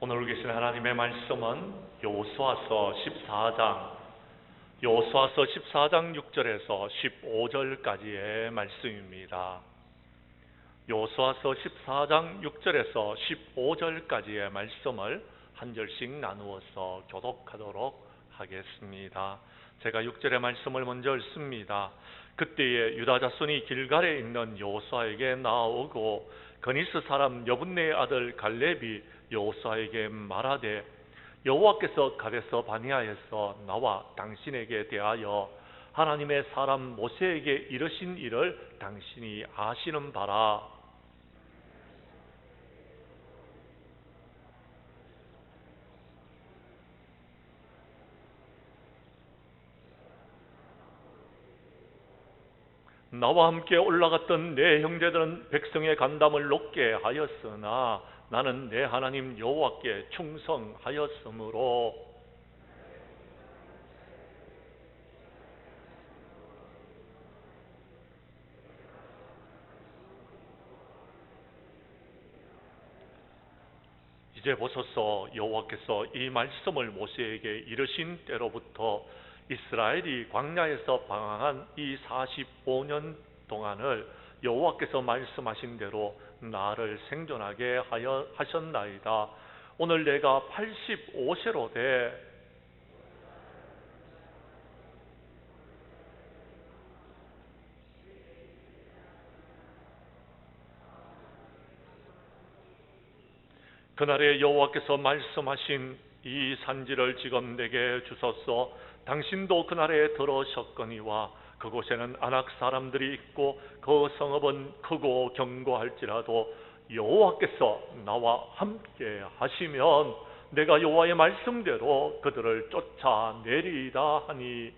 오늘 계신 하나님의 말씀은 여호수아서 14장 6절에서 15절까지의 말씀입니다. 여호수아서 14장 6절에서 15절까지의 말씀을 한 절씩 나누어서 교독하도록 하겠습니다. 제가 6절의 말씀을 먼저 읽습니다. 그때에 유다 자손이 길갈에 있는 여호수아에게 나오고 그니스 사람 여분네의 아들 갈렙이 여호수아에게 말하되 여호와께서 가데스 바네아에서 나와 당신에게 대하여 하나님의 사람 모세에게 이르신 일을 당신이 아시는 바라. 나와 함께 올라갔던 내 형제들은 백성의 간담을 높게 하였으나 나는 내 하나님 여호와께 충성하였으므로 이제 보소서, 여호와께서 이 말씀을 모세에게 이르신 때로부터 이스라엘이 광야에서 방황한 이 45년 동안을 여호와께서 말씀하신 대로 나를 생존하게 하셨나이다. 오늘 내가 85세로 돼 그날에 여호와께서 말씀하신 이 산지를 지금 내게 주소서. 당신도 그날에 들으셨거니와 그곳에는 아낙 사람들이 있고 그 성읍은 크고 견고할지라도 여호와께서 나와 함께 하시면 내가 여호와의 말씀대로 그들을 쫓아내리이다 하니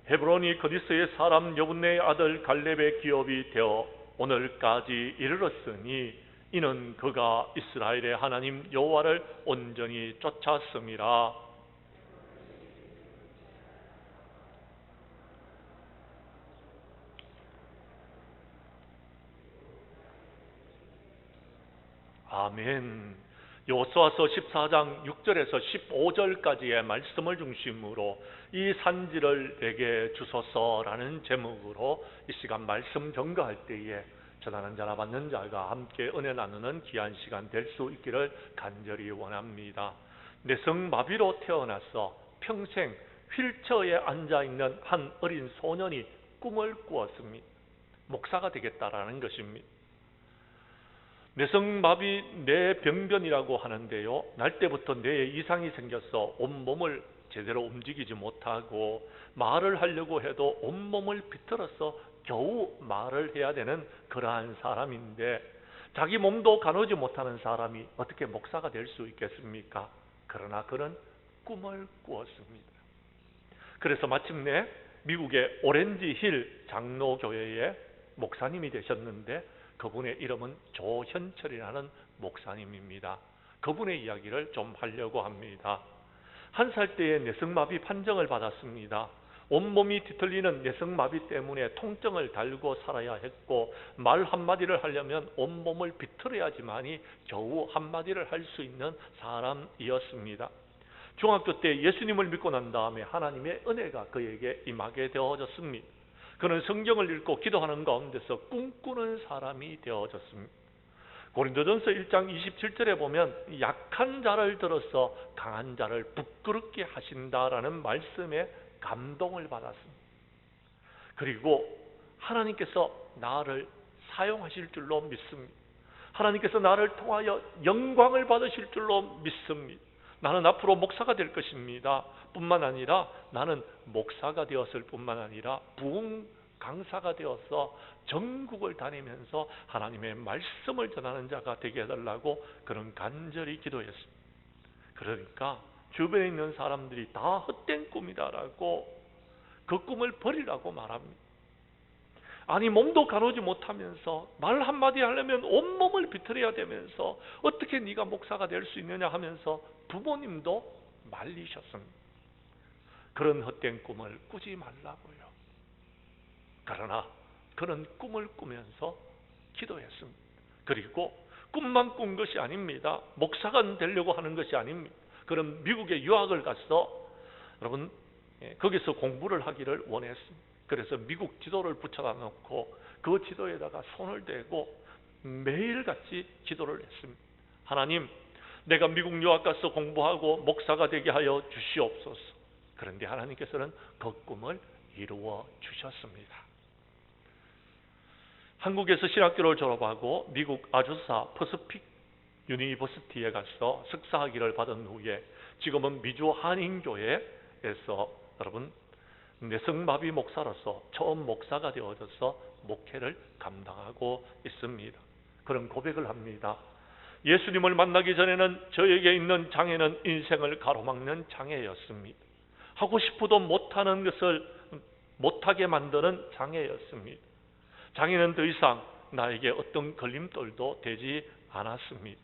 헤브론이 그리스의 사람 여분네의 아들 갈렙의 기업이 되어 오늘까지 이르렀으니 이는 그가 이스라엘의 하나님 여호와를 온전히 쫓았음이라. 아멘. 여호수아서 14장 6절에서 15절까지의 말씀을 중심으로 이 산지를 내게 주소서라는 제목으로 이 시간 말씀 전가할 때에 전하는 자나 받는 자가 함께 은혜 나누는 귀한 시간 될 수 있기를 간절히 원합니다. 내성마비로 태어나서 평생 휠체어에 앉아있는 한 어린 소년이 꿈을 꾸었습니다. 목사가 되겠다라는 것입니다. 내성마비 뇌병변이라고 하는데요, 날 때부터 뇌에 이상이 생겨서 온몸을 제대로 움직이지 못하고 말을 하려고 해도 온몸을 비틀어서 겨우 말을 해야 되는 그러한 사람인데, 자기 몸도 가누지 못하는 사람이 어떻게 목사가 될 수 있겠습니까? 그러나 그는 꿈을 꾸었습니다. 그래서 마침내 미국의 오렌지 힐 장로교회의 목사님이 되셨는데, 그분의 이름은 조현철이라는 목사님입니다. 그분의 이야기를 좀 하려고 합니다. 1살 때에 내성마비 판정을 받았습니다. 온몸이 뒤틀리는 내성마비 때문에 통증을 달고 살아야 했고, 말 한마디를 하려면 온몸을 비틀어야지만이 겨우 한마디를 할 수 있는 사람이었습니다. 중학교 때 예수님을 믿고 난 다음에 하나님의 은혜가 그에게 임하게 되어졌습니다. 그는 성경을 읽고 기도하는 가운데서 꿈꾸는 사람이 되어졌습니다. 고린도전서 1장 27절에 보면 약한 자를 들어서 강한 자를 부끄럽게 하신다라는 말씀에 감동을 받았습니다. 그리고 하나님께서 나를 사용하실 줄로 믿습니다. 하나님께서 나를 통하여 영광을 받으실 줄로 믿습니다. 나는 앞으로 목사가 될 것입니다. 뿐만 아니라 나는 목사가 되었을 뿐만 아니라 부흥 강사가 되어서 전국을 다니면서 하나님의 말씀을 전하는 자가 되게 해달라고 그런 간절히 기도했습니다. 그러니까 주변에 있는 사람들이 다 헛된 꿈이다라고 그 꿈을 버리라고 말합니다. 아니, 몸도 가누지 못하면서 말 한마디 하려면 온몸을 비틀어야 되면서 어떻게 네가 목사가 될 수 있느냐 하면서 부모님도 말리셨습니다. 그런 헛된 꿈을 꾸지 말라고요. 그러나 그는 꿈을 꾸면서 기도했습니다. 그리고 꿈만 꾼 것이 아닙니다. 목사가 되려고 하는 것이 아닙니다. 그는 미국에 유학을 가서 여러분 거기서 공부를 하기를 원했습니다. 그래서 미국 지도를 붙여다 놓고 그 지도에다가 손을 대고 매일같이 기도를 했습니다. 하나님, 내가 미국 유학 가서 공부하고 목사가 되게 하여 주시옵소서. 그런데 하나님께서는 그 꿈을 이루어 주셨습니다. 한국에서 신학교를 졸업하고 미국 아주사 퍼시픽 유니버시티에 가서 석사학위를 받은 후에 지금은 미주 한인교회에서 여러분 내성마비 목사로서 처음 목사가 되어져서 목회를 감당하고 있습니다. 그런 고백을 합니다. 예수님을 만나기 전에는 저에게 있는 장애는 인생을 가로막는 장애였습니다. 하고 싶어도 못하는 것을 못하게 만드는 장애였습니다. 장애는 더 이상 나에게 어떤 걸림돌도 되지 않았습니다.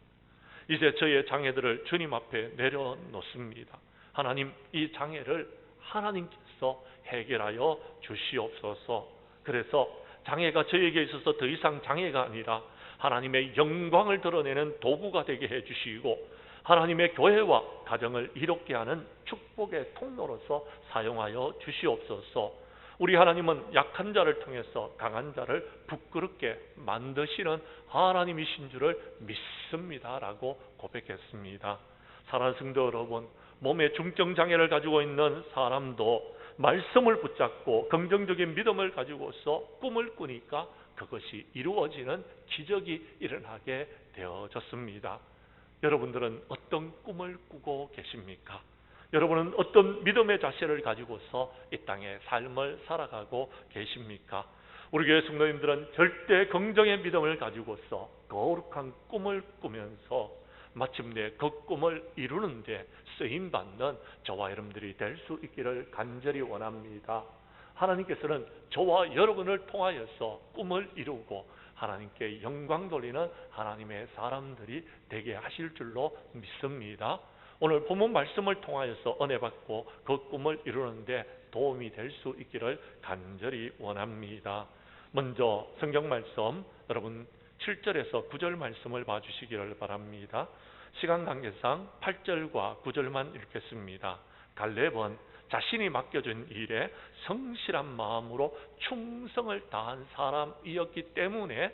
이제 저의 장애들을 주님 앞에 내려놓습니다. 하나님, 이 장애를 하나님께서 해결하여 주시옵소서. 그래서 장애가 저에게 있어서 더 이상 장애가 아니라 하나님의 영광을 드러내는 도구가 되게 해주시고 하나님의 교회와 가정을 이롭게 하는 축복의 통로로서 사용하여 주시옵소서. 우리 하나님은 약한 자를 통해서 강한 자를 부끄럽게 만드시는 하나님이신 줄을 믿습니다 라고 고백했습니다. 사랑하는 성도 여러분, 몸에 중증 장애를 가지고 있는 사람도 말씀을 붙잡고 긍정적인 믿음을 가지고서 꿈을 꾸니까 그것이 이루어지는 기적이 일어나게 되어졌습니다. 여러분들은 어떤 꿈을 꾸고 계십니까? 여러분은 어떤 믿음의 자세를 가지고서 이 땅에 삶을 살아가고 계십니까? 우리 교회 성도님들은 절대 긍정의 믿음을 가지고서 거룩한 꿈을 꾸면서 마침내 그 꿈을 이루는 데 쓰임받는 저와 여러분들이 될 수 있기를 간절히 원합니다. 하나님께서는 저와 여러분을 통하여서 꿈을 이루고 하나님께 영광 돌리는 하나님의 사람들이 되게 하실 줄로 믿습니다. 오늘 본문 말씀을 통하여서 은혜 받고 그 꿈을 이루는데 도움이 될 수 있기를 간절히 원합니다. 먼저 성경 말씀 여러분 7절에서 9절 말씀을 봐주시기를 바랍니다. 시간 관계상 8절과 9절만 읽겠습니다. 갈렙은 자신이 맡겨진 일에 성실한 마음으로 충성을 다한 사람이었기 때문에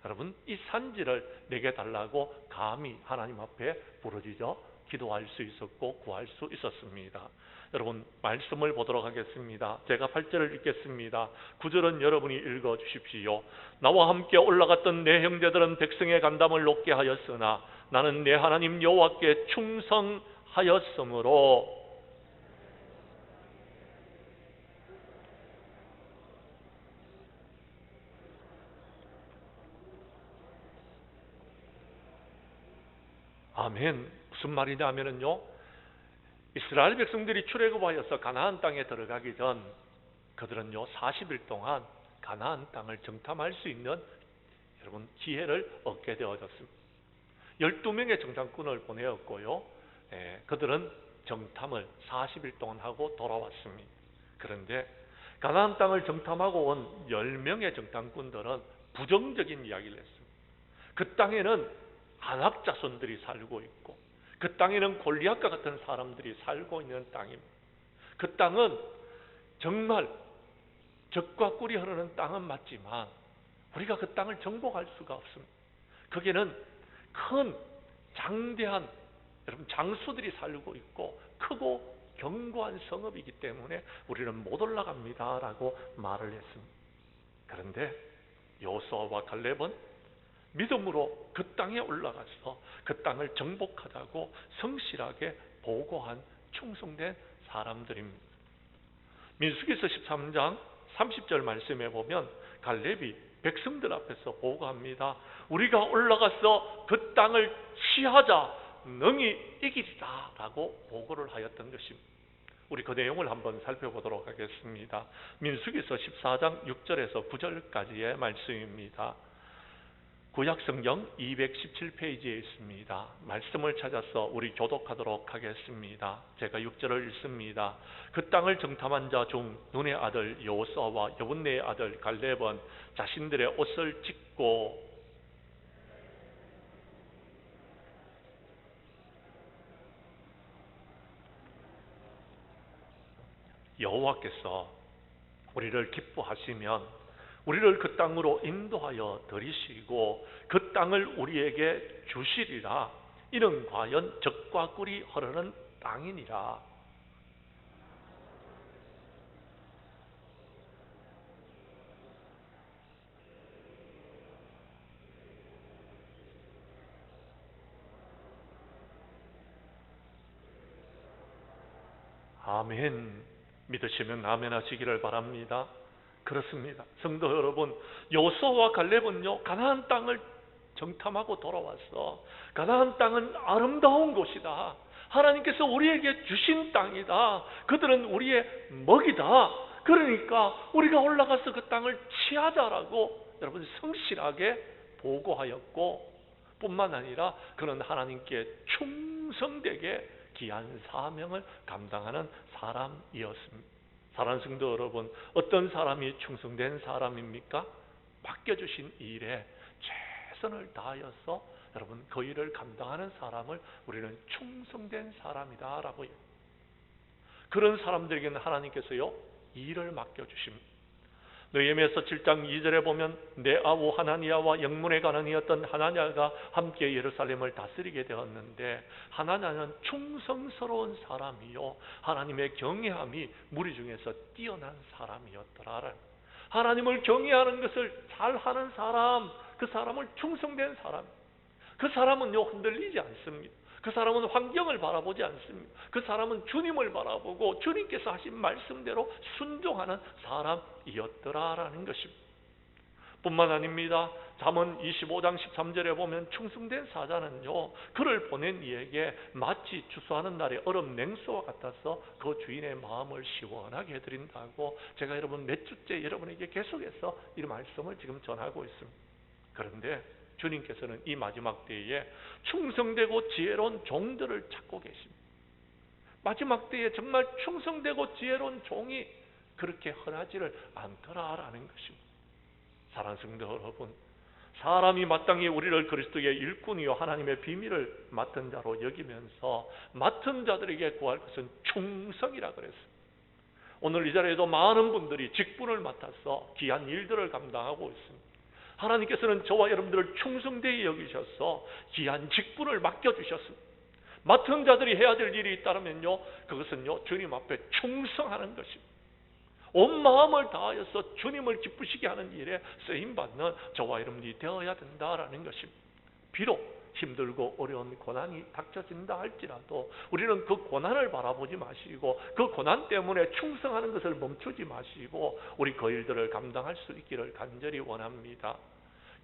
여러분 이 산지를 내게 달라고 감히 하나님 앞에 부르짖어 기도할 수 있었고 구할 수 있었습니다. 여러분 말씀을 보도록 하겠습니다. 제가 8절을 읽겠습니다. 9절은 여러분이 읽어 주십시오. 나와 함께 올라갔던 내 형제들은 백성의 간담을 높게 하였으나 나는 내 하나님 여호와께 충성하였으므로 아멘. 무슨 말이냐 하면은요, 이스라엘 백성들이 출애굽하여서 가나안 땅에 들어가기 전 그들은요 40일 동안 가나안 땅을 정탐할 수 있는 여러분 기회를 얻게 되어졌습니다. 12명의 정탐꾼을 보내었고요, 그들은 정탐을 40일 동안 하고 돌아왔습니다. 그런데 가나안 땅을 정탐하고 온 10명의 정탐꾼들은 부정적인 이야기를 했습니다. 그 땅에는 아낙 자손들이 살고 있고 그 땅에는 골리앗과 같은 사람들이 살고 있는 땅입니다. 그 땅은 정말 젖과 꿀이 흐르는 땅은 맞지만 우리가 그 땅을 정복할 수가 없습니다. 거기는 큰 장대한 여러분 장수들이 살고 있고 크고 견고한 성읍이기 때문에 우리는 못 올라갑니다 라고 말을 했습니다. 그런데 여호수아와 갈렙은 믿음으로 그 땅에 올라가서 그 땅을 정복하자고 성실하게 보고한 충성된 사람들입니다. 민수기서 13장 30절 말씀에 보면 갈렙이 백성들 앞에서 보고합니다. 우리가 올라가서 그 땅을 취하자 능히 이기리라 라고 보고를 하였던 것입니다. 우리 그 내용을 한번 살펴보도록 하겠습니다. 민수기서 14장 6절에서 9절까지의 말씀입니다. 구약성경 217페이지에 있습니다. 말씀을 찾아서 우리 교독하도록 하겠습니다. 제가 6절을 읽습니다. 그 땅을 정탐한 자 중 눈의 아들 여호수아와 여분네의 아들 갈렙은 자신들의 옷을 찢고 여호와께서 우리를 기뻐하시면 우리를 그 땅으로 인도하여 들이시고 그 땅을 우리에게 주시리라. 이는 과연 젖과 꿀이 흐르는 땅이니라. 아멘. 믿으시면 아멘 하시기를 바랍니다. 그렇습니다. 성도 여러분, 여호수아와 갈렙은요, 가나안 땅을 정탐하고 돌아와서 가나안 땅은 아름다운 곳이다. 하나님께서 우리에게 주신 땅이다. 그들은 우리의 먹이다. 그러니까 우리가 올라가서 그 땅을 취하자라고 여러분 성실하게 보고하였고, 뿐만 아니라 그는 하나님께 충성되게 귀한 사명을 감당하는 사람이었습니다. 사랑하는 성도 여러분, 어떤 사람이 충성된 사람입니까? 맡겨주신 일에 최선을 다하여서 여러분 그 일을 감당하는 사람을 우리는 충성된 사람이다라고. 그런 사람들에게는 하나님께서요 일을 맡겨주십니다. 느헤미야서 7장 2절에 보면 내 아우 하나니아와 영문에 가난이었던 하나냐가 함께 예루살렘을 다스리게 되었는데, 하나냐는 충성스러운 사람이요 하나님의 경외함이 무리 중에서 뛰어난 사람이었더라. 하나님을 경외하는 것을 잘하는 사람, 그 사람을 충성된 사람, 그 사람은요 흔들리지 않습니다. 그 사람은 환경을 바라보지 않습니다. 그 사람은 주님을 바라보고 주님께서 하신 말씀대로 순종하는 사람이었더라라는 것입니다. 뿐만 아닙니다. 잠언 25장 13절에 보면 충성된 사자는요 그를 보낸 이에게 마치 추수하는 날의 얼음 냉수와 같아서 그 주인의 마음을 시원하게 해드린다고, 제가 여러분 몇 주째 여러분에게 계속해서 이 말씀을 지금 전하고 있습니다. 그런데 주님께서는 이 마지막 때에 충성되고 지혜로운 종들을 찾고 계십니다. 마지막 때에 정말 충성되고 지혜로운 종이 그렇게 흔하지를 않더라라는 것입니다. 사랑하는 성도 여러분, 사람이 마땅히 우리를 그리스도의 일꾼이요 하나님의 비밀을 맡은 자로 여기면서 맡은 자들에게 구할 것은 충성이라 그랬습니다. 오늘 이 자리에도 많은 분들이 직분을 맡아서 귀한 일들을 감당하고 있습니다. 하나님께서는 저와 여러분들을 충성되게 여기셔서 귀한 직분을 맡겨주셨습니다. 맡은 자들이 해야 될 일이 있다면요 그것은요 주님 앞에 충성하는 것입니다. 온 마음을 다하여서 주님을 기쁘시게 하는 일에 쓰임받는 저와 여러분들이 되어야 된다라는 것입니다. 비록 힘들고 어려운 고난이 닥쳐진다 할지라도 우리는 그 고난을 바라보지 마시고 그 고난 때문에 충성하는 것을 멈추지 마시고 우리 그 일들을 감당할 수 있기를 간절히 원합니다.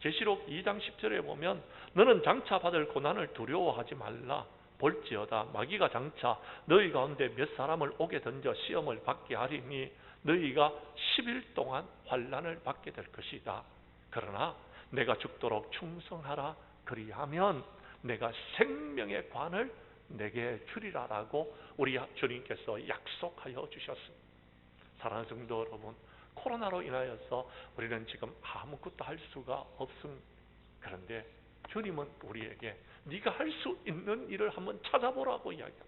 계시록 2장 10절에 보면 너는 장차 받을 고난을 두려워하지 말라. 볼지어다 마귀가 장차 너희 가운데 몇 사람을 옥에 던져 시험을 받게 하리니 너희가 10일 동안 환난을 받게 될 것이다. 그러나 내가 죽도록 충성하라. 그리하면 내가 생명의 관을 내게 주리라라고 우리 주님께서 약속하여 주셨습니다. 사랑하는 성도 여러분, 코로나로 인하여서 우리는 지금 아무것도 할 수가 없습니다. 그런데 주님은 우리에게 네가 할 수 있는 일을 한번 찾아보라고 이야기합니다.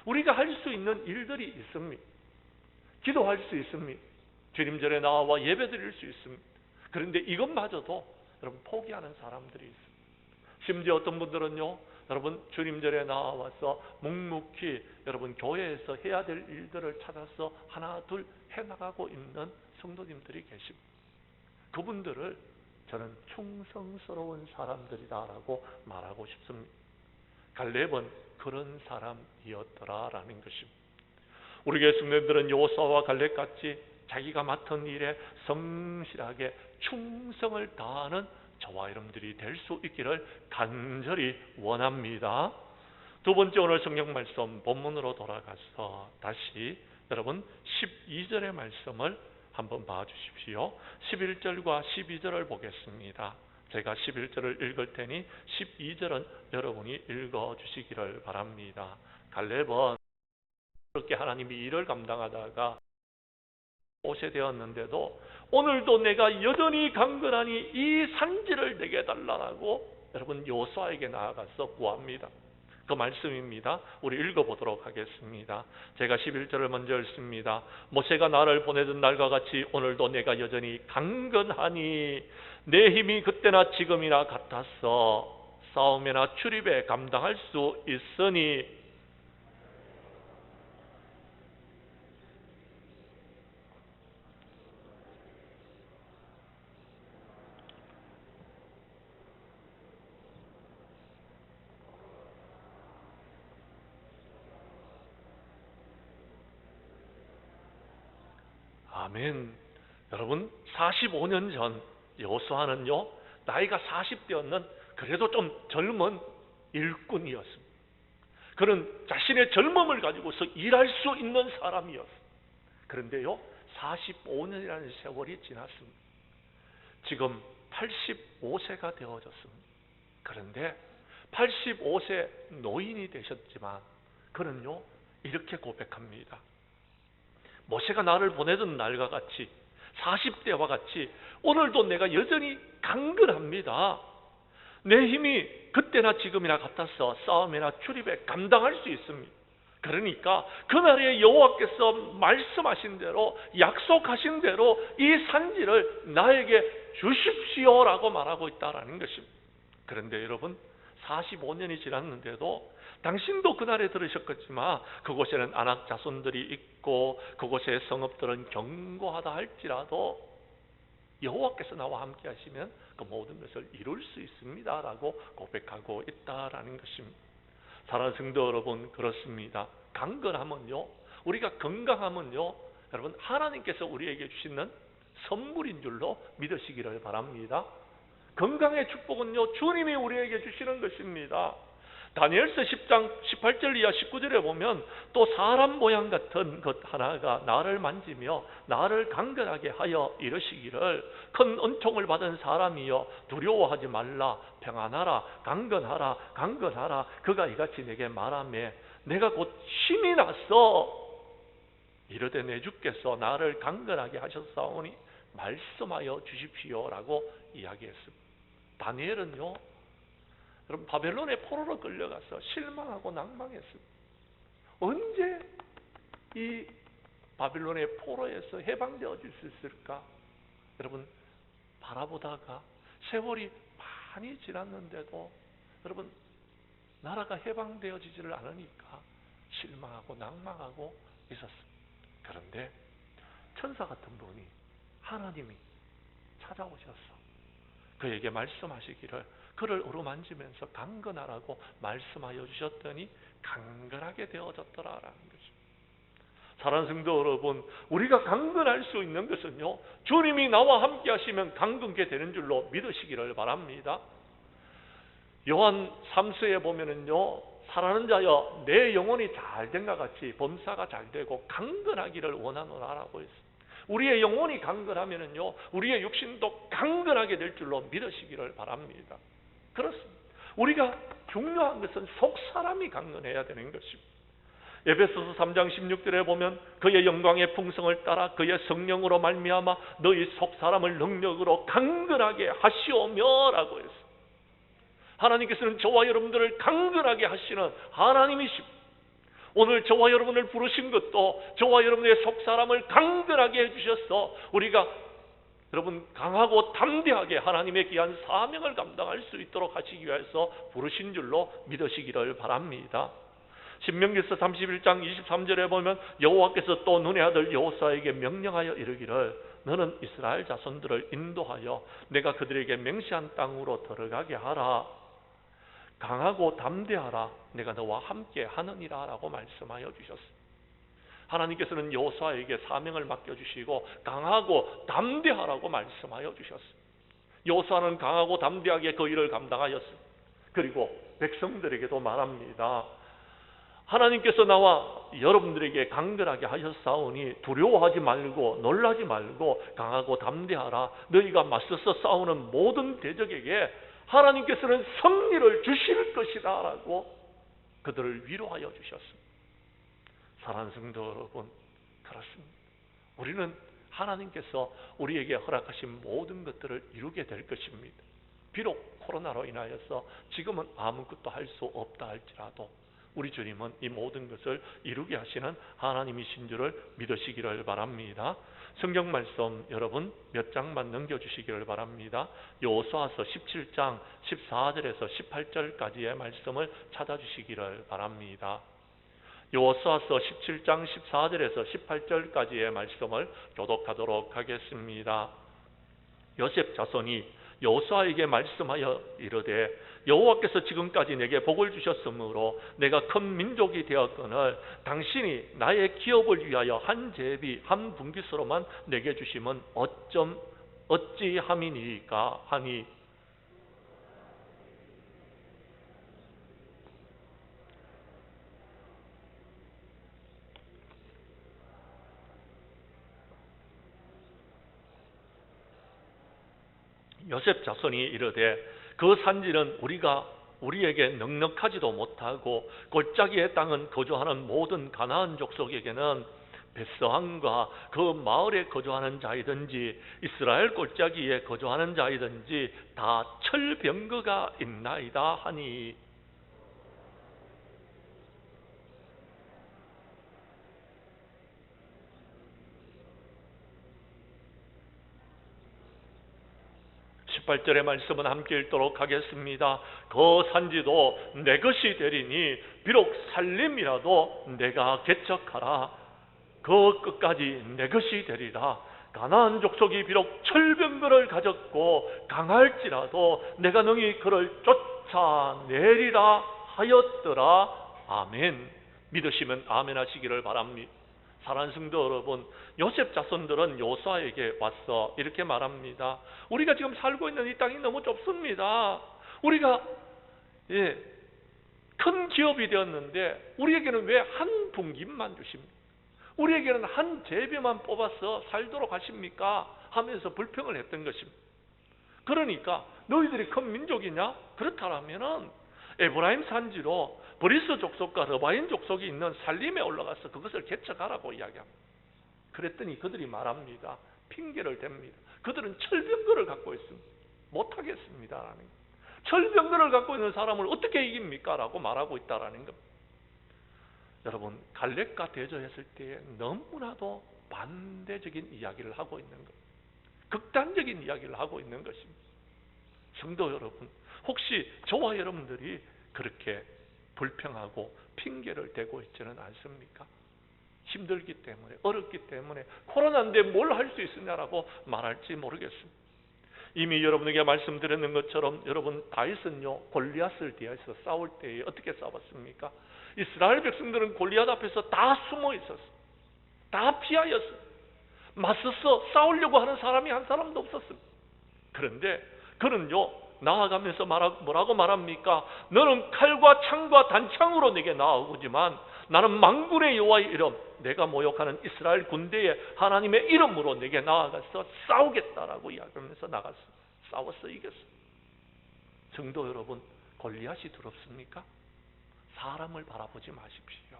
우리가 할 수 있는 일들이 있습니다. 기도할 수 있습니다. 주님절에 나와 예배드릴 수 있습니다. 그런데 이것마저도 여러분 포기하는 사람들이 있습니다. 심지어 어떤 분들은요 여러분 주님절에 나와서 묵묵히 여러분 교회에서 해야 될 일들을 찾아서 하나 둘 해나가고 있는 성도님들이 계십니다. 그분들을 저는 충성스러운 사람들이다라고 말하고 싶습니다. 갈렙은 그런 사람이었더라라는 것입니다. 우리 교회 성도님들은 여호수아와 갈렙같이 자기가 맡은 일에 성실하게 충성을 다하는 저와 여러분들이 될 수 있기를 간절히 원합니다. 두 번째 오늘 성경 말씀 본문으로 돌아가서 다시 여러분 12절의 말씀을 한번 봐주십시오. 11절과 12절을 보겠습니다. 제가 11절을 읽을 테니 12절은 여러분이 읽어주시기를 바랍니다. 갈렙은 그렇게 하나님이 일을 감당하다가 옷에 되었는데도 오늘도 내가 여전히 강건하니 이 산지를 내게 달라고 여러분 여호수아에게 나아가서 구합니다. 그 말씀입니다. 우리 읽어보도록 하겠습니다. 제가 11절을 먼저 읽습니다. 모세가 나를 보내던 날과 같이 오늘도 내가 여전히 강건하니 내 힘이 그때나 지금이나 같았어. 싸움이나 출입에 감당할 수 있으니 아멘. 여러분 45년 전 여호수아는요 나이가 40대였는 그래도 좀 젊은 일꾼이었습니다. 그는 자신의 젊음을 가지고서 일할 수 있는 사람이었습니다. 그런데요 45년이라는 세월이 지났습니다. 지금 85세가 되어졌습니다. 그런데 85세 노인이 되셨지만 그는요 이렇게 고백합니다. 모세가 나를 보내던 날과 같이 40대와 같이 오늘도 내가 여전히 강건합니다. 내 힘이 그때나 지금이나 같아서 싸움이나 출입에 감당할 수 있습니다. 그러니까 그날에 여호와께서 말씀하신 대로 약속하신 대로 이 산지를 나에게 주십시오라고 말하고 있다는 것입니다. 그런데 여러분 45년이 지났는데도 당신도 그날에 들으셨겠지만 그곳에는 아낙 자손들이 있고 그곳의 성읍들은 견고하다 할지라도 여호와께서 나와 함께 하시면 그 모든 것을 이룰 수 있습니다 라고 고백하고 있다라는 것입니다. 사랑하는 성도 여러분, 그렇습니다. 강건하면요, 우리가 건강하면요 여러분 하나님께서 우리에게 주시는 선물인 줄로 믿으시기를 바랍니다. 건강의 축복은요 주님이 우리에게 주시는 것입니다. 다니엘서 10장 18절 이하 19절에 보면 또 사람 모양 같은 것 하나가 나를 만지며 나를 강건하게 하여 이르시기를 큰 은총을 받은 사람이여 두려워하지 말라 평안하라 강건하라 강건하라 그가 이같이 내게 말하며 내가 곧 힘이 났어 이르되 내 주께서 나를 강건하게 하셨사오니 말씀하여 주십시오라고 이야기했습니다. 다니엘은요 여러분 바벨론의 포로로 끌려가서 실망하고 낭망했습니다. 언제 이 바벨론의 포로에서 해방되어 줄 수 있을까? 여러분 바라보다가 세월이 많이 지났는데도 여러분 나라가 해방되어지지를 않으니까 실망하고 낭망하고 있었습니다. 그런데 천사 같은 분이 하나님이 찾아오셔서 그에게 말씀하시기를 그를 어루만지면서 강건하라고 말씀하여 주셨더니 강건하게 되어졌더라라는 거죠. 사랑하는 성도 여러분, 우리가 강건할 수 있는 것은요 주님이 나와 함께 하시면 강건케 되는 줄로 믿으시기를 바랍니다. 요한 3서에 보면은요 사랑하는 자여 내 영혼이 잘된과 같이 범사가 잘되고 강건하기를 원하노라라고 했습니다. 우리의 영혼이 강건하면은요 우리의 육신도 강건하게 될 줄로 믿으시기를 바랍니다. 그렇습니다. 우리가 중요한 것은 속사람이 강건해야 되는 것입니다. 에베소서 3장 16절에 보면 그의 영광의 풍성을 따라 그의 성령으로 말미암아 너희 속사람을 능력으로 강건하게 하시오며 라고 했습니다. 하나님께서는 저와 여러분들을 강건하게 하시는 하나님이십니다. 오늘 저와 여러분을 부르신 것도 저와 여러분의 속사람을 강건하게 해주셔서 우리가 여러분 강하고 담대하게 하나님의 귀한 사명을 감당할 수 있도록 하시기 위해서 부르신 줄로 믿으시기를 바랍니다. 신명기서 31장 23절에 보면 여호와께서 또 눈의 아들 여호수아에게 명령하여 이르기를 너는 이스라엘 자손들을 인도하여 내가 그들에게 맹세한 땅으로 들어가게 하라. 강하고 담대하라. 내가 너와 함께 하느니라 라고 말씀하여 주셨습니다. 하나님께서는 여호수아에게 사명을 맡겨주시고 강하고 담대하라고 말씀하여 주셨습니다. 여호수아는 강하고 담대하게 그 일을 감당하였습니다. 그리고 백성들에게도 말합니다. 하나님께서 나와 여러분들에게 강건하게 하셨사오니 두려워하지 말고 놀라지 말고 강하고 담대하라. 너희가 맞서서 싸우는 모든 대적에게 하나님께서는 승리를 주실 것이다 라고 그들을 위로하여 주셨습니다. 사랑하는 성도 여러분, 그렇습니다. 우리는 하나님께서 우리에게 허락하신 모든 것들을 이루게 될 것입니다. 비록 코로나로 인하여서 지금은 아무것도 할 수 없다 할지라도 우리 주님은 이 모든 것을 이루게 하시는 하나님이신 줄을 믿으시기를 바랍니다. 성경 말씀 여러분 몇 장만 넘겨주시기를 바랍니다. 여호수아서 17장 14절에서 18절까지의 말씀을 찾아주시기를 바랍니다. 여호수아서 17장 14절에서 18절까지의 말씀을 교독하도록 하겠습니다. 요셉 자손이 여호수아에게 말씀하여 이르되 여호와께서 지금까지 내게 복을 주셨으므로 내가 큰 민족이 되었거늘 당신이 나의 기업을 위하여 한 제비 한 분깃으로만 내게 주심은 어찌함이니까 하니 요셉 자손이 이르되 그 산지는 우리에게 넉넉하지도 못하고 골짜기의 땅은 거주하는 모든 가나안 족속에게는 벳스함과 그 마을에 거주하는 자이든지 이스라엘 골짜기에 거주하는 자이든지 다 철병거가 있나이다 하니 18절의 말씀은 함께 읽도록 하겠습니다. 그 산지도 내 것이 되리니 비록 살림이라도 내가 개척하라. 그 끝까지 내 것이 되리라. 가나안 족속이 비록 철병거를 가졌고 강할지라도 내가 능히 그를 쫓아내리라 하였더라. 아멘. 믿으시면 아멘 하시기를 바랍니다. 사랑하는 성도 여러분, 요셉 자손들은 여호수아에게 와서 이렇게 말합니다. 우리가 지금 살고 있는 이 땅이 너무 좁습니다. 우리가 큰 기업이 되었는데 우리에게는 왜 한 분깃만 주십니까? 우리에게는 한 제비만 뽑아서 살도록 하십니까? 하면서 불평을 했던 것입니다. 그러니까 너희들이 큰 민족이냐? 그렇다면은 에브라임 산지로 브리스 족속과 르바인 족속이 있는 살림에 올라가서 그것을 개척하라고 이야기합니다. 그랬더니 그들이 말합니다. 핑계를 댑니다. 그들은 철병거를 갖고 있습니다. 못하겠습니다라는 겁니다. 철병거를 갖고 있는 사람을 어떻게 이깁니까? 라고 말하고 있다라는 겁니다. 여러분, 갈렙과 대조했을 때 너무나도 반대적인 이야기를 하고 있는 겁니다. 극단적인 이야기를 하고 있는 것입니다. 성도 여러분, 혹시 저와 여러분들이 그렇게 불평하고 핑계를 대고 있지는 않습니까? 힘들기 때문에, 어렵기 때문에 코로나인데 뭘 할 수 있느냐라고 말할지 모르겠습니다. 이미 여러분에게 말씀드렸는 것처럼 여러분 다윗은요 골리앗을 대해서 싸울 때에 어떻게 싸웠습니까? 이스라엘 백성들은 골리앗 앞에서 다 숨어 있었어요. 다 피하였어요. 맞서서 싸우려고 하는 사람이 한 사람도 없었습니다. 그런데 그는요 나아가면서 뭐라고 말합니까? 너는 칼과 창과 단창으로 내게 나아오지만 나는 만군의 여호와의 이름, 내가 모욕하는 이스라엘 군대의 하나님의 이름으로 내게 나아가서 싸우겠다라고 이야기하면서 나갔어. 싸워서 이겼어. 성도 여러분, 골리앗이 두렵습니까? 사람을 바라보지 마십시오.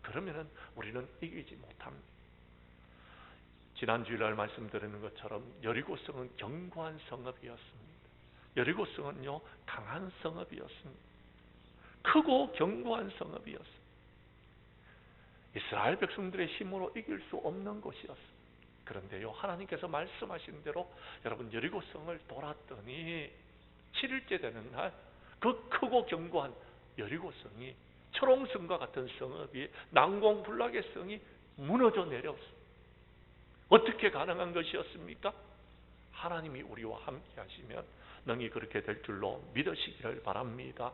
그러면은 우리는 이기지 못합니다. 지난 주일날 말씀드리는 것처럼 여리고성은 견고한 성읍이었습니다. 여리고성은요 강한 성읍이었습니다. 크고 견고한 성읍이었습니다. 이스라엘 백성들의 힘으로 이길 수 없는 곳이었습니다. 그런데요 하나님께서 말씀하신 대로 여러분 여리고성을 돌았더니 7일째 되는 날 그 크고 견고한 여리고성이 초롱성과 같은 성읍이 난공불락의 성이 무너져 내렸습니다. 어떻게 가능한 것이었습니까? 하나님이 우리와 함께 하시면 능히 그렇게 될 줄로 믿으시기를 바랍니다.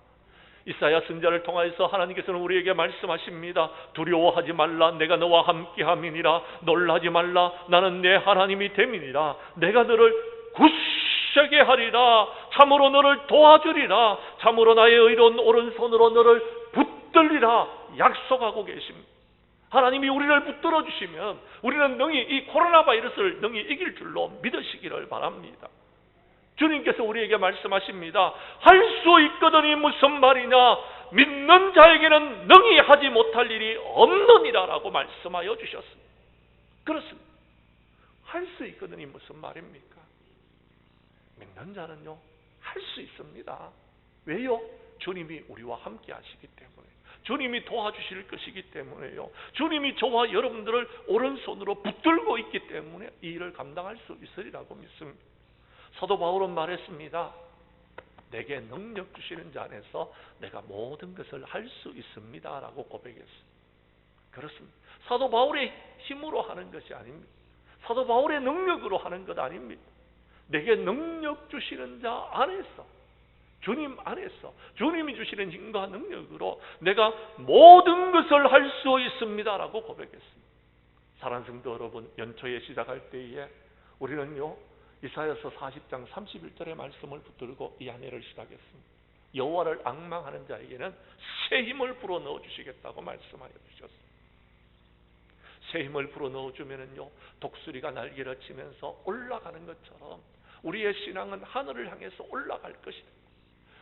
이사야 선지자를 통하여서 하나님께서는 우리에게 말씀하십니다. 두려워하지 말라. 내가 너와 함께함이니라. 놀라지 말라. 나는 내 하나님이 됨이니라. 내가 너를 굳세게 하리라. 참으로 너를 도와주리라. 참으로 나의 의로운 오른손으로 너를 붙들리라 약속하고 계십니다. 하나님이 우리를 붙들어 주시면 우리는 능히 이 코로나 바이러스를 능히 이길 줄로 믿으시기를 바랍니다. 주님께서 우리에게 말씀하십니다. 할 수 있거든이 무슨 말이냐? 믿는 자에게는 능히 하지 못할 일이 없느니라 라고 말씀하여 주셨습니다. 그렇습니다. 할 수 있거든이 무슨 말입니까? 믿는 자는요, 할 수 있습니다. 왜요? 주님이 우리와 함께 하시기 때문에, 주님이 도와주실 것이기 때문에요. 주님이 저와 여러분들을 오른손으로 붙들고 있기 때문에 이 일을 감당할 수 있으리라고 믿습니다. 사도 바울은 말했습니다. 내게 능력 주시는 자 안에서 내가 모든 것을 할 수 있습니다 라고 고백했습니다. 그렇습니다. 사도 바울의 힘으로 하는 것이 아닙니다. 사도 바울의 능력으로 하는 것 아닙니다. 내게 능력 주시는 자 안에서, 주님 안에서 주님이 주시는 힘과 능력으로 내가 모든 것을 할 수 있습니다 라고 고백했습니다. 사랑하는 성도 여러분, 연초에 시작할 때에 우리는요, 이사야서 40장 31절의 말씀을 붙들고 이 한 해를 시작했습니다. 여호와를 앙망하는 자에게는 새 힘을 불어넣어 주시겠다고 말씀하여 주셨습니다. 새 힘을 불어넣어 주면은요, 독수리가 날개를 치면서 올라가는 것처럼 우리의 신앙은 하늘을 향해서 올라갈 것이다.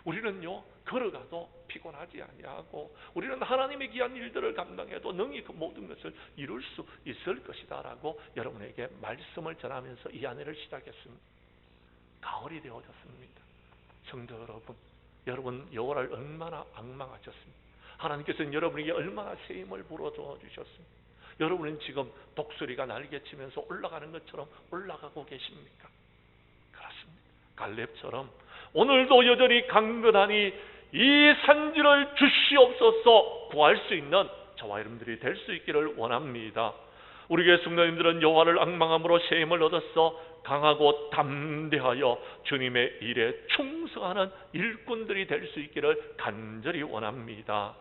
우리는요, 걸어가도 피곤하지 아니하고 우리는 하나님의 귀한 일들을 감당해도 능히 그 모든 것을 이룰 수 있을 것이다 라고 여러분에게 말씀을 전하면서 이 한 해를 시작했습니다. 가을이 되어졌습니다. 성도 여러분 여호와를 얼마나 앙망하셨습니까? 하나님께서는 여러분에게 얼마나 새 힘을 불어넣어 주셨습니까? 여러분은 지금 독수리가 날개치면서 올라가는 것처럼 올라가고 계십니까? 그렇습니다. 갈렙처럼 오늘도 여전히 강건하니 이 산지를 주시옵소서 구할 수 있는 저와 여러분들이 될 수 있기를 원합니다. 우리 교회 성도님들은 여호와를 앙망함으로 새 힘을 얻어서 강하고 담대하여 주님의 일에 충성하는 일꾼들이 될 수 있기를 간절히 원합니다.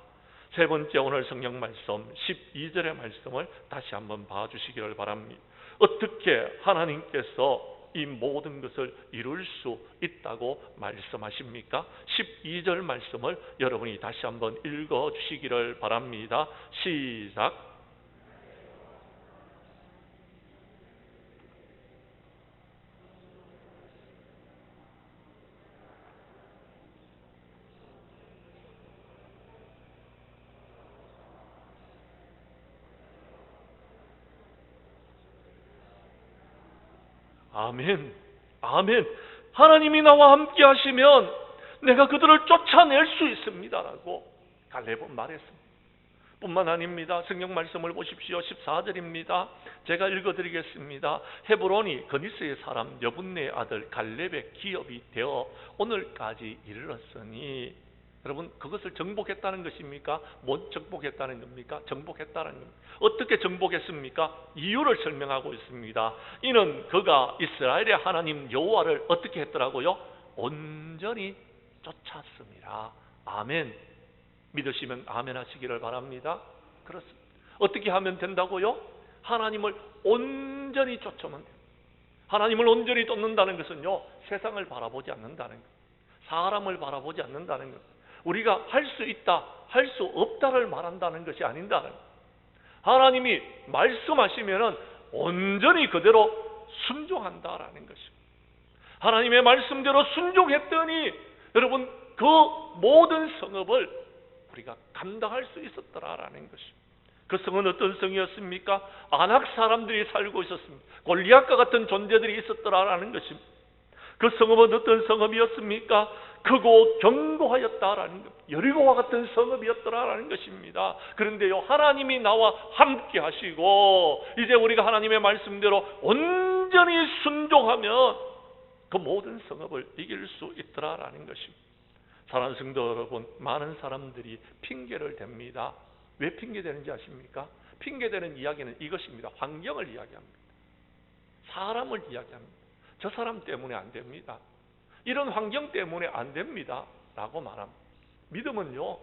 세 번째, 오늘 성경 말씀 12절의 말씀을 다시 한번 봐주시기를 바랍니다. 어떻게 하나님께서 이 모든 것을 이룰 수 있다고 말씀하십니까? 12절 말씀을 여러분이 다시 한번 읽어 주시기를 바랍니다. 시작. 아멘. 아멘. 하나님이 나와 함께 하시면 내가 그들을 쫓아낼 수 있습니다라고 갈렙은 말했습니다. 뿐만 아닙니다. 성경 말씀을 보십시오. 14절입니다. 제가 읽어드리겠습니다. 헤브론이 그니스의 사람 여분네의 아들 갈렙의 기업이 되어 오늘까지 이르렀으니, 여러분, 그것을 정복했다는 것입니까? 못 정복했다는 겁니까? 정복했다는 겁니다. 어떻게 정복했습니까? 이유를 설명하고 있습니다. 이는 그가 이스라엘의 하나님 여호와를 어떻게 했더라고요? 온전히 쫓았습니다. 아멘. 믿으시면 아멘 하시기를 바랍니다. 그렇습니다. 어떻게 하면 된다고요? 하나님을 온전히 쫓으면 됩니다. 하나님을 온전히 쫓는다는 것은요, 세상을 바라보지 않는다는 것, 사람을 바라보지 않는다는 것, 우리가 할 수 있다, 할 수 없다를 말한다는 것이 아닌다는 것. 하나님이 말씀하시면은 온전히 그대로 순종한다라는 것입니다. 하나님의 말씀대로 순종했더니 여러분, 그 모든 성읍을 우리가 감당할 수 있었더라라는 것입니다. 그 성은 어떤 성이었습니까? 아낙 사람들이 살고 있었습니다. 골리앗과 같은 존재들이 있었더라라는 것입니다. 그 성읍은 어떤 성읍이었습니까? 크고 견고하였다라는 것, 여리고와 같은 성읍이었더라라는 것입니다. 그런데요, 하나님이 나와 함께 하시고 이제 우리가 하나님의 말씀대로 온전히 순종하면 그 모든 성읍을 이길 수 있더라라는 것입니다. 사랑하는 성도 여러분, 많은 사람들이 핑계를 댑니다. 왜 핑계대는지 아십니까? 핑계대는 이야기는 이것입니다. 환경을 이야기합니다. 사람을 이야기합니다. 저 사람 때문에 안 됩니다. 이런 환경 때문에 안 됩니다 라고 말합니다. 믿음은요,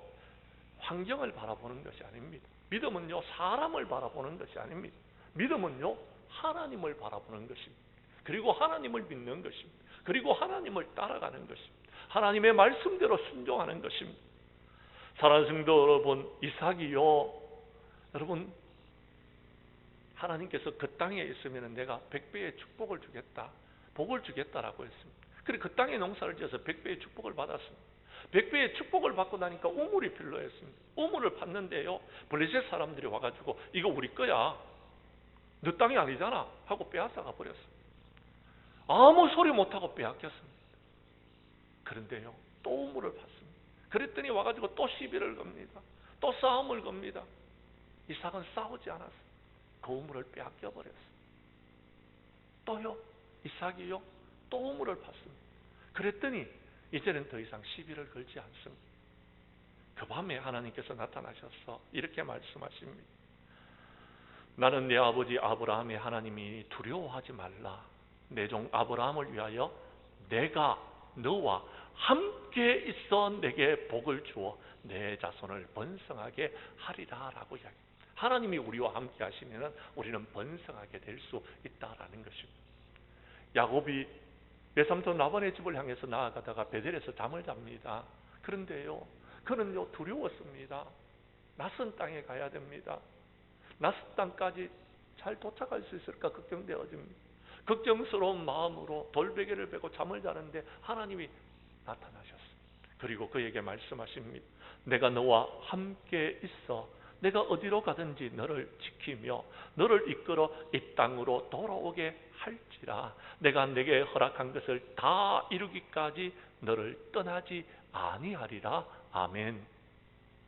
환경을 바라보는 것이 아닙니다. 믿음은요, 사람을 바라보는 것이 아닙니다. 믿음은요, 하나님을 바라보는 것입니다. 그리고 하나님을 믿는 것입니다. 그리고 하나님을 따라가는 것입니다. 하나님의 말씀대로 순종하는 것입니다. 사랑하는 성도 여러분, 이삭이요, 여러분 하나님께서 그 땅에 있으면 내가 100배의 축복을 주겠다, 복을 주겠다라고 했습니다. 그래 그 땅에 농사를 지어서 100배의 축복을 받았습니다. 100배의 축복을 받고 나니까 우물이 필요했습니다. 우물을 팠는데요, 블레셋 사람들이 와가지고 이거 우리 거야, 너 땅이 아니잖아 하고 빼앗아가 버렸습니다. 아무 소리 못하고 빼앗겼습니다. 그런데요, 또 우물을 팠습니다. 그랬더니 와가지고 또 시비를 겁니다. 또 싸움을 겁니다. 이삭은 싸우지 않았어요. 그 우물을 빼앗겨 버렸어요. 또요, 이삭이요, 또 우물을 팠습니다. 그랬더니 이제는 더 이상 시비를 걸지 않습니다. 그 밤에 하나님께서 나타나셔서 이렇게 말씀하십니다. 나는 내 아버지 아브라함의 하나님이 두려워하지 말라. 내 종 아브라함을 위하여 내가 너와 함께 있어 내게 복을 주어 내 자손을 번성하게 하리라 라고 이야기합니다. 하나님이 우리와 함께 하시면 우리는 번성하게 될 수 있다라는 것입니다. 야곱이 외삼촌 라반의 집을 향해서 나아가다가 베델에서 잠을 잡니다. 그런데요, 그는요 두려웠습니다. 낯선 땅에 가야 됩니다. 낯선 땅까지 잘 도착할 수 있을까 걱정되어집니다. 걱정스러운 마음으로 돌베개를 베고 잠을 자는데 하나님이 나타나셨습니다. 그리고 그에게 말씀하십니다. 내가 너와 함께 있어 내가 어디로 가든지 너를 지키며 너를 이끌어 이 땅으로 돌아오게 할지라. 내가 내게 허락한 것을 다 이루기까지 너를 떠나지 아니하리라. 아멘.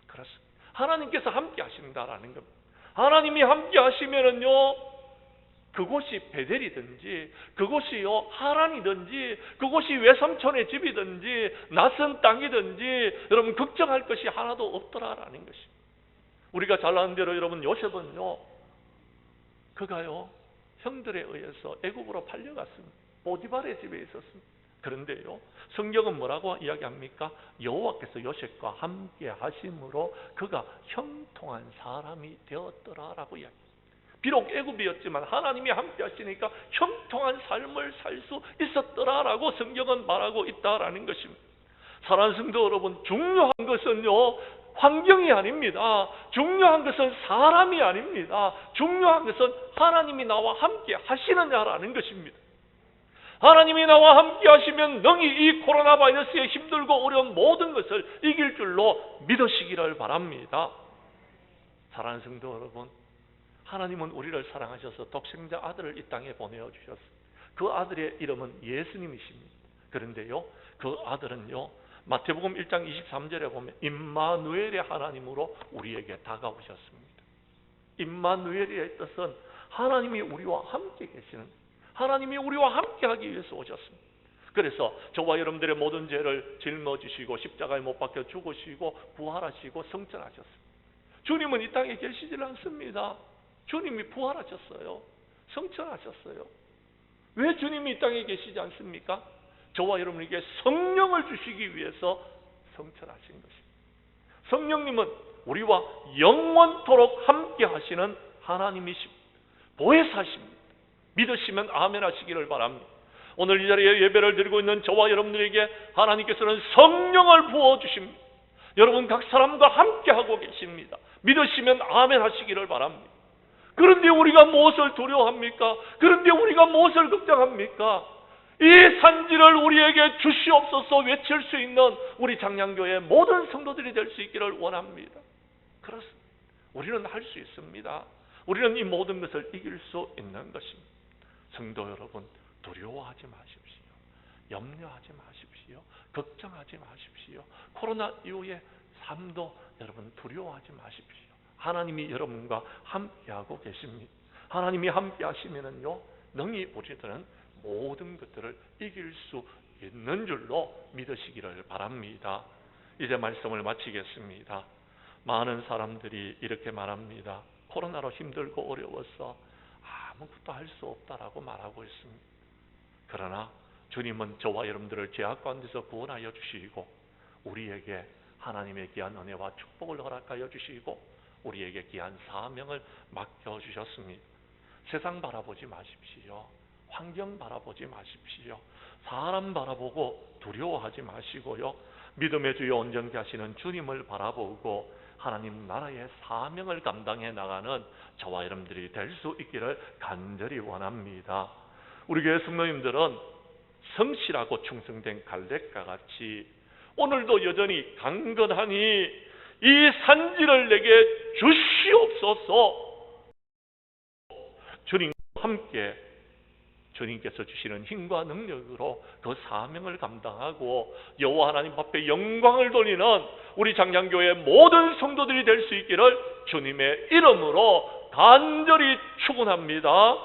그렇습니다. 하나님께서 함께 하신다라는 겁니다. 하나님이 함께 하시면은요, 그곳이 베델이든지 그곳이요 하란이든지 그곳이 외삼촌의 집이든지 낯선 땅이든지 여러분 걱정할 것이 하나도 없더라라는 것입니다. 우리가 잘 아는 대로 여러분 요셉은요, 그가요 형들에 의해서 애굽으로 팔려갔습니다. 보디발의 집에 있었습니다. 그런데요, 성경은 뭐라고 이야기합니까? 여호와께서 요셉과 함께 하심으로 그가 형통한 사람이 되었더라라고 이야기합니다. 비록 애굽이었지만 하나님이 함께 하시니까 형통한 삶을 살 수 있었더라라고 성경은 말하고 있다라는 것입니다. 사랑하는 성도 여러분, 중요한 것은요 환경이 아닙니다. 중요한 것은 사람이 아닙니다. 중요한 것은 하나님이 나와 함께 하시느냐라는 것입니다. 하나님이 나와 함께 하시면 능히 이 코로나 바이러스의 힘들고 어려운 모든 것을 이길 줄로 믿으시기를 바랍니다. 사랑하는 성도 여러분, 하나님은 우리를 사랑하셔서 독생자 아들을 이 땅에 보내어 주셨습니다. 그 아들의 이름은 예수님이십니다. 그런데요, 그 아들은요 마태복음 1장 23절에 보면 임마누엘의 하나님으로 우리에게 다가오셨습니다. 임마누엘의 뜻은 하나님이 우리와 함께 계시는, 하나님이 우리와 함께 하기 위해서 오셨습니다. 그래서 저와 여러분들의 모든 죄를 짊어지시고 십자가에 못 박혀 죽으시고 부활하시고 성천하셨습니다. 주님은 이 땅에 계시질 않습니다. 주님이 부활하셨어요. 성천하셨어요. 왜 주님이 이 땅에 계시지 않습니까? 저와 여러분에게 성령을 주시기 위해서 성천하신 것입니다. 성령님은 우리와 영원토록 함께 하시는 하나님이십니다. 보혜사십니다. 믿으시면 아멘 하시기를 바랍니다. 오늘 이 자리에 예배를 드리고 있는 저와 여러분들에게 하나님께서는 성령을 부어주십니다. 여러분 각 사람과 함께 하고 계십니다. 믿으시면 아멘 하시기를 바랍니다. 그런데 우리가 무엇을 두려워합니까? 그런데 우리가 무엇을 걱정합니까? 이 산지를 우리에게 주시옵소서 외칠 수 있는 우리 장량교회 모든 성도들이 될 수 있기를 원합니다. 그렇습니다. 우리는 할 수 있습니다. 우리는 이 모든 것을 이길 수 있는 것입니다. 성도 여러분, 두려워하지 마십시오. 염려하지 마십시오. 걱정하지 마십시오. 코로나 이후의 삶도 여러분 두려워하지 마십시오. 하나님이 여러분과 함께하고 계십니다. 하나님이 함께 하시면은요, 능히 우리들은 모든 것들을 이길 수 있는 줄로 믿으시기를 바랍니다. 이제 말씀을 마치겠습니다. 많은 사람들이 이렇게 말합니다. 코로나로 힘들고 어려워서 아무것도 할 수 없다라고 말하고 있습니다. 그러나 주님은 저와 여러분들을 죄악 가운데서 구원하여 주시고 우리에게 하나님의 귀한 은혜와 축복을 허락하여 주시고 우리에게 귀한 사명을 맡겨주셨습니다. 세상 바라보지 마십시오. 환경 바라보지 마십시오. 사람 바라보고 두려워하지 마시고요. 믿음의 주요 온전케 하시는 주님을 바라보고 하나님 나라의 사명을 감당해 나가는 저와 여러분들이 될 수 있기를 간절히 원합니다. 우리 교회 성도님들은 성실하고 충성된 갈렙과 같이 오늘도 여전히 강건하니 이 산지를 내게 주시옵소서. 주님과 함께 주님께서 주시는 힘과 능력으로 그 사명을 감당하고 여호와 하나님 앞에 영광을 돌리는 우리 장량교회 모든 성도들이 될 수 있기를 주님의 이름으로 간절히 축원합니다.